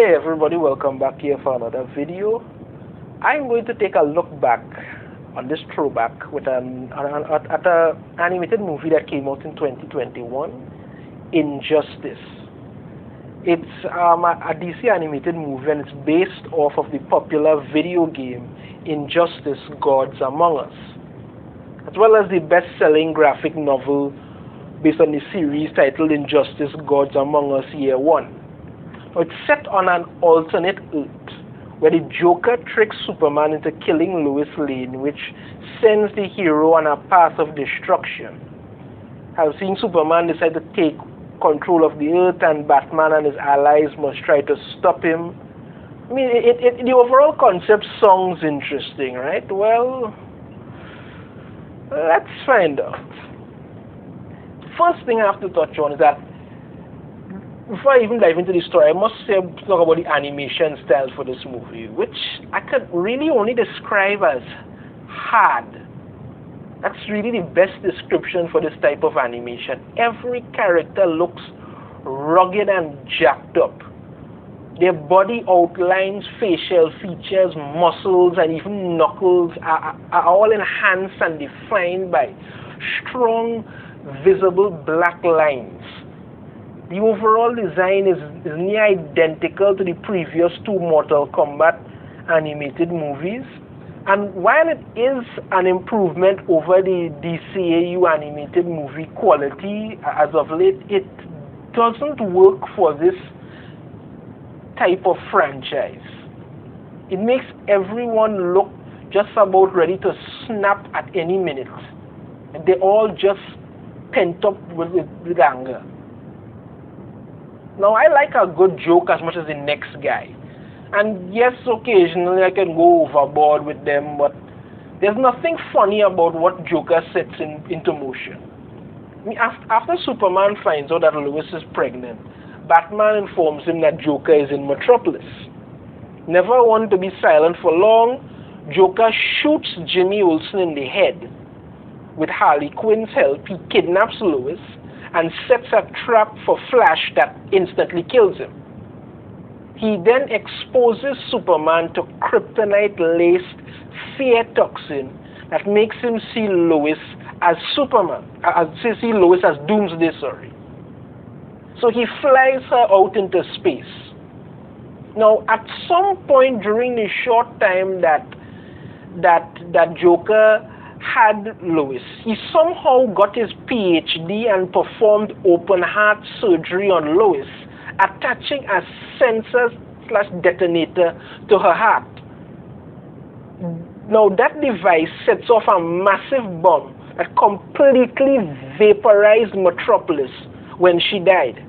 Hey everybody, welcome back here for another video. I'm going to take a look back on this throwback with at an animated movie that came out in 2021, Injustice. It's a DC animated movie and it's based off of the popular video game Injustice: Gods Among Us, as well as the best-selling graphic novel based on the series titled Injustice: Gods Among Us Year 1. It's set on an alternate Earth where the Joker tricks Superman into killing Lois Lane, which sends the hero on a path of destruction. I've seen Superman decide to take control of the Earth, and Batman and his allies must try to stop him. I mean, the overall concept sounds interesting, right? Well, let's find out. First thing I have to touch on is that before I even dive into the story, I must talk about the animation style for this movie, which I could really only describe as hard. That's really the best description for this type of animation. Every character looks rugged and jacked up. Their body outlines, facial features, muscles, and even knuckles are all enhanced and defined by strong, visible black lines. The overall design is near identical to the previous two Mortal Kombat animated movies, and while it is an improvement over the DCAU animated movie quality as of late, it doesn't work for this type of franchise. It makes everyone look just about ready to snap at any minute, and they're all just pent up with anger. Now, I like a good joke as much as the next guy. And yes, occasionally I can go overboard with them, but there's nothing funny about what Joker sets into motion. I mean, after Superman finds out that Lois is pregnant, Batman informs him that Joker is in Metropolis. Never one to be silent for long, Joker shoots Jimmy Olsen in the head. With Harley Quinn's help, he kidnaps Lois and sets a trap for Flash that instantly kills him. He then exposes Superman to kryptonite-laced fear toxin that makes him see Lois as Doomsday, So he flies her out into space. Now, at some point during the short time that Joker had Lois, he somehow got his PhD and performed open-heart surgery on Lois, attaching a sensor/detonator to her heart. Now that device sets off a massive bomb that completely vaporized Metropolis when she died,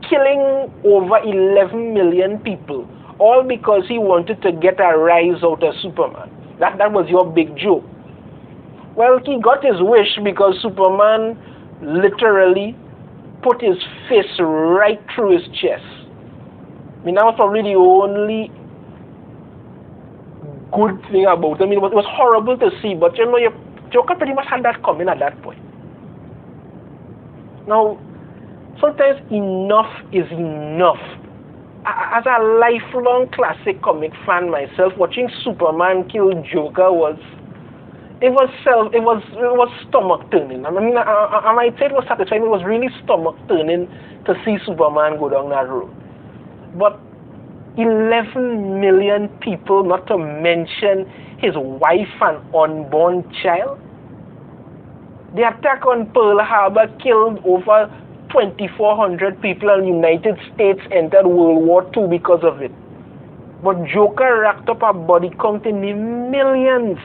killing over 11 million people, all because he wanted to get a rise out of Superman. That was your big joke. Well, he got his wish because Superman literally put his fist right through his chest. I mean, that was probably the only good thing about it. I mean, it was horrible to see, but you know, Joker pretty much had that coming at that point. Now, sometimes enough is enough. As a lifelong classic comic fan myself, watching Superman kill Joker was stomach turning. I mean, I might say it was satisfying. It was really stomach turning to see Superman go down that road. But 11 million people, not to mention his wife and unborn child. The attack on Pearl Harbor killed over 2,400 people, and the United States entered World War II because of it. But Joker racked up a body count in the millions.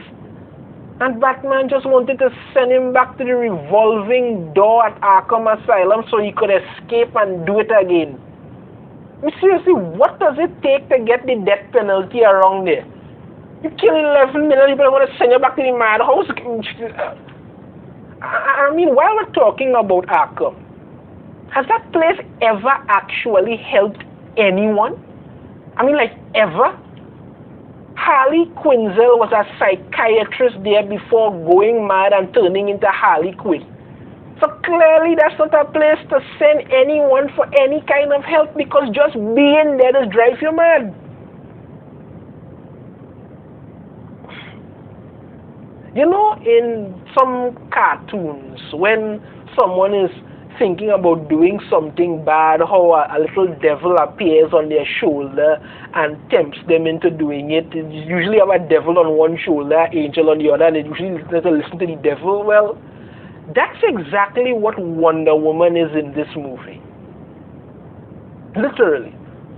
And Batman just wanted to send him back to the revolving door at Arkham Asylum so he could escape and do it again. I mean, seriously, what does it take to get the death penalty around there? You kill 11 million people, I want to send you back to the madhouse. I mean, while we're talking about Arkham, has that place ever actually helped anyone? I mean, like, ever? Harley Quinzel was a psychiatrist there before going mad and turning into Harley Quinn. So clearly that's not a place to send anyone for any kind of help, because just being there does drive you mad. You know, in some cartoons, when someone is thinking about doing something bad, how a little devil appears on their shoulder and tempts them into doing it. It's usually have a devil on one shoulder, angel on the other, and they usually listen to the devil. Well, that's exactly what Wonder Woman is in this movie. Literally.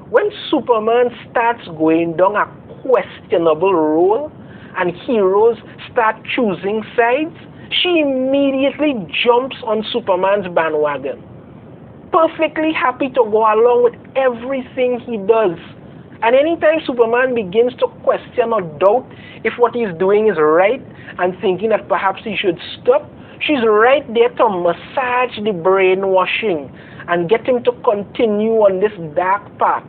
When Superman starts going down a questionable road and heroes start choosing sides, she immediately jumps on Superman's bandwagon, perfectly happy to go along with everything he does. And anytime Superman begins to question or doubt if what he's doing is right and thinking that perhaps he should stop, she's right there to massage the brainwashing and get him to continue on this dark path.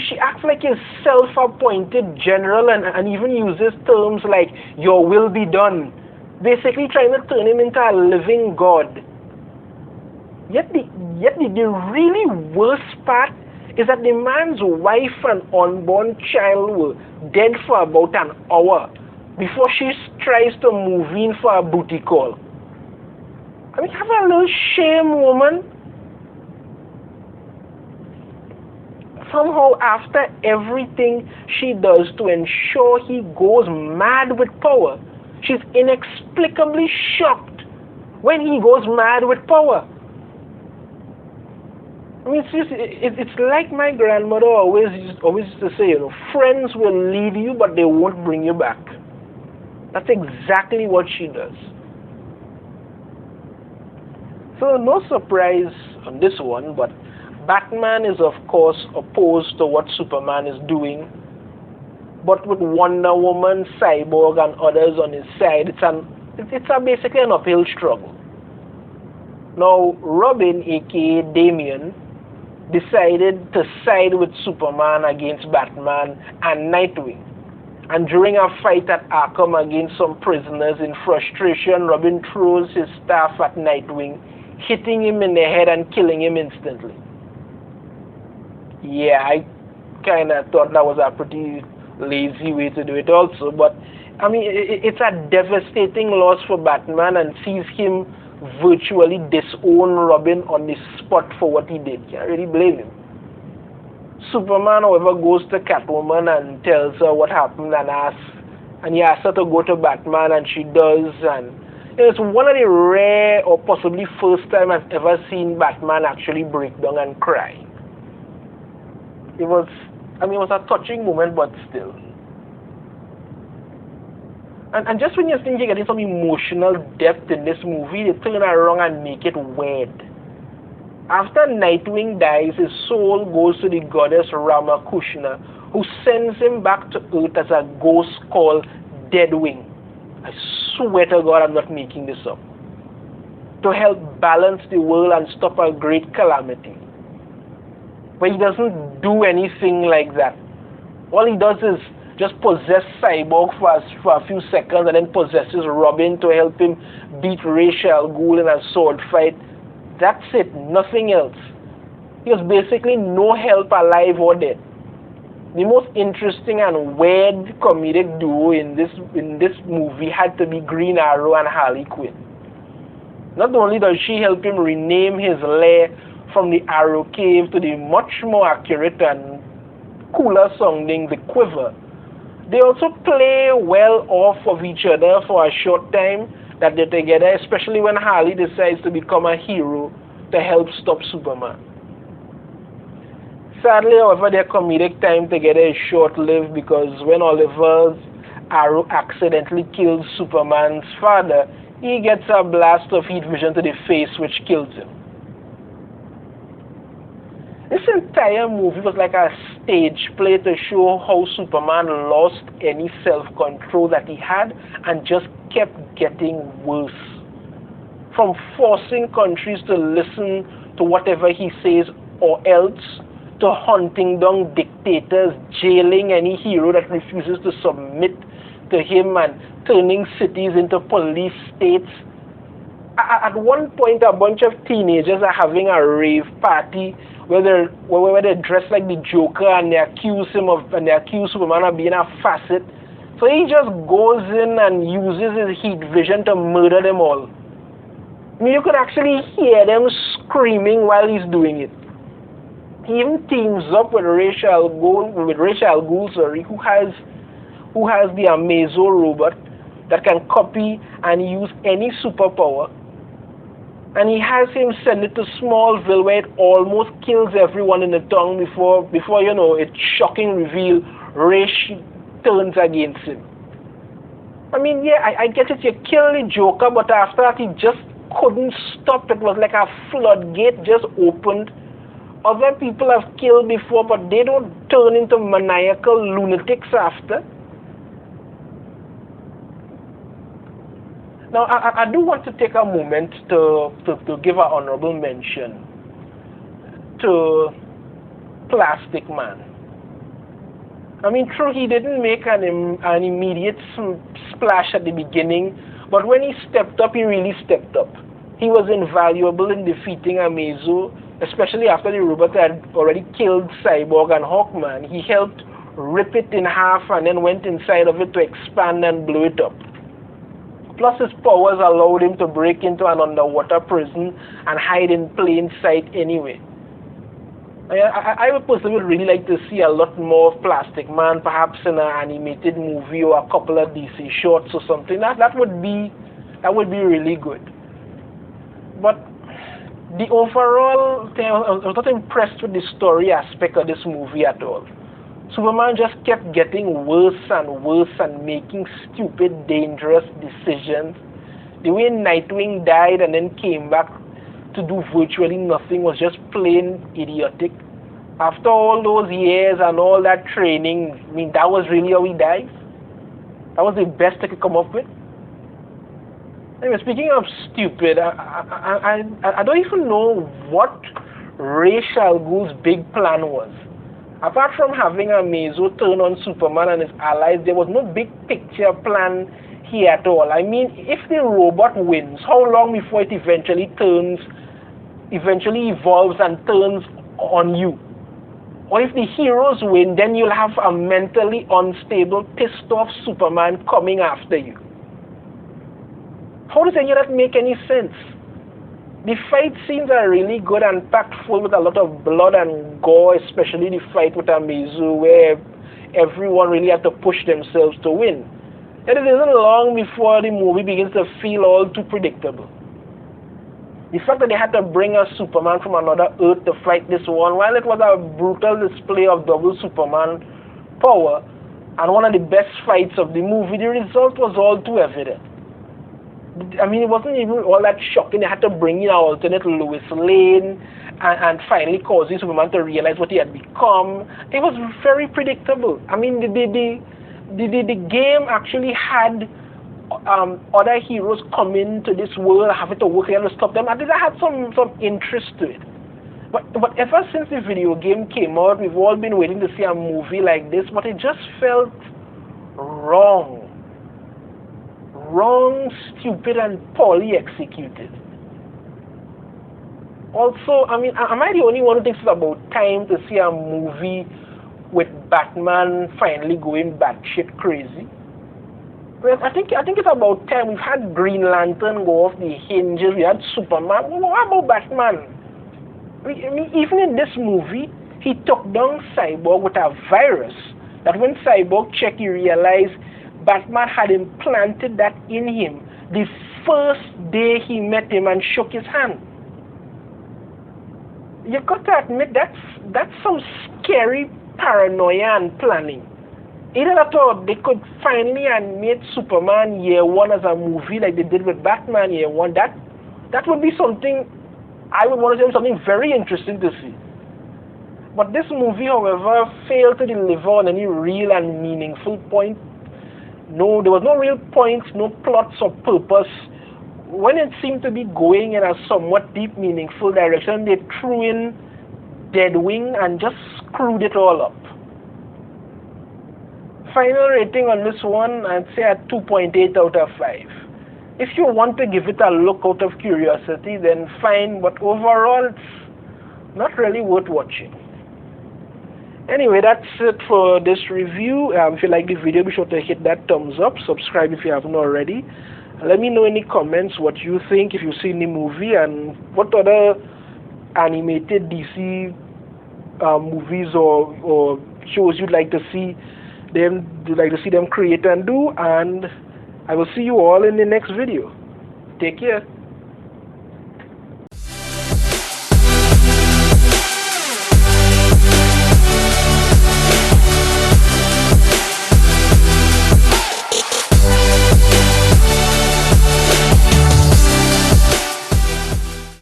She acts like a self-appointed general and even uses terms like, your will be done, basically trying to turn him into a living god. Yet the really worst part is that the man's wife and unborn child were dead for about an hour before she tries to move in for a booty call. I mean, have a little shame, woman. Somehow, after everything she does to ensure he goes mad with power, she's inexplicably shocked when he goes mad with power. I mean, it's like my grandmother always used to say, you know, friends will leave you, but they won't bring you back. That's exactly what she does. So no surprise on this one, but Batman is of course opposed to what Superman is doing. But with Wonder Woman, Cyborg, and others on his side, it's basically an uphill struggle. Now, Robin, aka Damian, decided to side with Superman against Batman and Nightwing. And during a fight at Arkham against some prisoners, in frustration, Robin throws his staff at Nightwing, hitting him in the head and killing him instantly. Yeah, I kind of thought that was a pretty lazy way to do it also, but I mean, it's a devastating loss for Batman and sees him virtually disown Robin on the spot for what he did. Can't really blame him. Superman, however, goes to Catwoman and tells her what happened and he asks her to go to Batman, and she does, and it's one of the rare or possibly first time I've ever seen Batman actually break down and cry. It was a touching moment, but still. And just when you think you're getting some emotional depth in this movie, they turn around and make it weird. After Nightwing dies, his soul goes to the goddess Ramakrishna, who sends him back to Earth as a ghost called Deadwing. I swear to God I'm not making this up. To help balance the world and stop a great calamity. But he doesn't do anything like that. All he does is just possess Cyborg for a few seconds and then possesses Robin to help him beat Ra's al Ghul in a sword fight. That's it, nothing else. He has basically no help alive or dead. The most interesting and weird comedic duo in this movie had to be Green Arrow and Harley Quinn. Not only does she help him rename his lair from the Arrow Cave to the much more accurate and cooler sounding The Quiver, they also play well off of each other for a short time that they're together, especially when Harley decides to become a hero to help stop Superman. Sadly, however, their comedic time together is short-lived, because when Oliver's arrow accidentally kills Superman's father, he gets a blast of heat vision to the face which kills him. This entire movie was like a stage play to show how Superman lost any self-control that he had and just kept getting worse. From forcing countries to listen to whatever he says or else, to hunting down dictators, jailing any hero that refuses to submit to him, and turning cities into police states. At one point, a bunch of teenagers are having a rave party where they dress like the Joker and they accuse Superman of being a facet. So he just goes in and uses his heat vision to murder them all. I mean, you could actually hear them screaming while he's doing it. He even teams up with Ra's al Ghul, who has the Amazo robot that can copy and use any superpower. And he has him send it to Smallville where it almost kills everyone in the town before you know, it's shocking reveal, Ra's turns against him. I mean, yeah, I get it, you kill the Joker, but after that he just couldn't stop. It was like a floodgate just opened. Other people have killed before, but they don't turn into maniacal lunatics after. Now, I do want to take a moment to give an honorable mention to Plastic Man. I mean, true, he didn't make an immediate splash at the beginning, but when he stepped up, he really stepped up. He was invaluable in defeating Amazo, especially after the robot had already killed Cyborg and Hawkman. He helped rip it in half and then went inside of it to expand and blow it up. Plus, his powers allowed him to break into an underwater prison and hide in plain sight anyway. I would personally really like to see a lot more of Plastic Man, perhaps in an animated movie or a couple of DC shorts or something. That would be really good. But the overall thing, I was not impressed with the story aspect of this movie at all. Superman just kept getting worse and worse and making stupid, dangerous decisions. The way Nightwing died and then came back to do virtually nothing was just plain idiotic. After all those years and all that training, I mean, that was really how he died? That was the best I could come up with? Anyway, speaking of stupid, I don't even know what Ra's al Ghul's big plan was. Apart from having Amazo turn on Superman and his allies, there was no big picture plan here at all. I mean, if the robot wins, how long before it eventually evolves and turns on you? Or if the heroes win, then you'll have a mentally unstable, pissed off Superman coming after you. How does any of that make any sense? The fight scenes are really good and packed full with a lot of blood and gore, especially the fight with Amazo, where everyone really had to push themselves to win. And it isn't long before the movie begins to feel all too predictable. The fact that they had to bring a Superman from another Earth to fight this one, while it was a brutal display of double Superman power and one of the best fights of the movie, the result was all too evident. I mean, it wasn't even all that shocking. They had to bring in an alternate Lois Lane and finally causing Superman to realize what he had become. It was very predictable. I mean, the game actually had other heroes come into this world, having to work together to stop them. I think that had some interest to it. But ever since the video game came out, we've all been waiting to see a movie like this, but it just felt wrong. Wrong, stupid, and poorly executed. Also, I mean, am I the only one who thinks it's about time to see a movie with Batman finally going batshit crazy? Well, I think it's about time. We've had Green Lantern go off the hinges. We had Superman. What about Batman? I mean, even in this movie, he took down Cyborg with a virus that when Cyborg checked, he realized Batman had implanted that in him the first day he met him and shook his hand. You got to admit that's some scary paranoia and planning. Either that or they could finally animate Superman Year One as a movie like they did with Batman Year One. That would be something I would want to say, something very interesting to see. But this movie, however, failed to deliver on any real and meaningful point. No, there was no real points, no plots or purpose. When it seemed to be going in a somewhat deep, meaningful direction, they threw in Deadwing and just screwed it all up. Final rating on this one, I'd say at 2.8 out of 5. if you want to give it a look out of curiosity, then fine, but overall it's not really worth watching. Anyway, that's it for this review. If you like the video, be sure to hit that thumbs up, subscribe if you haven't already. Let me know in the comments what you think, if you've seen the movie, and what other animated DC movies or shows you'd like to see them create and do. And I will see you all in the next video. Take care.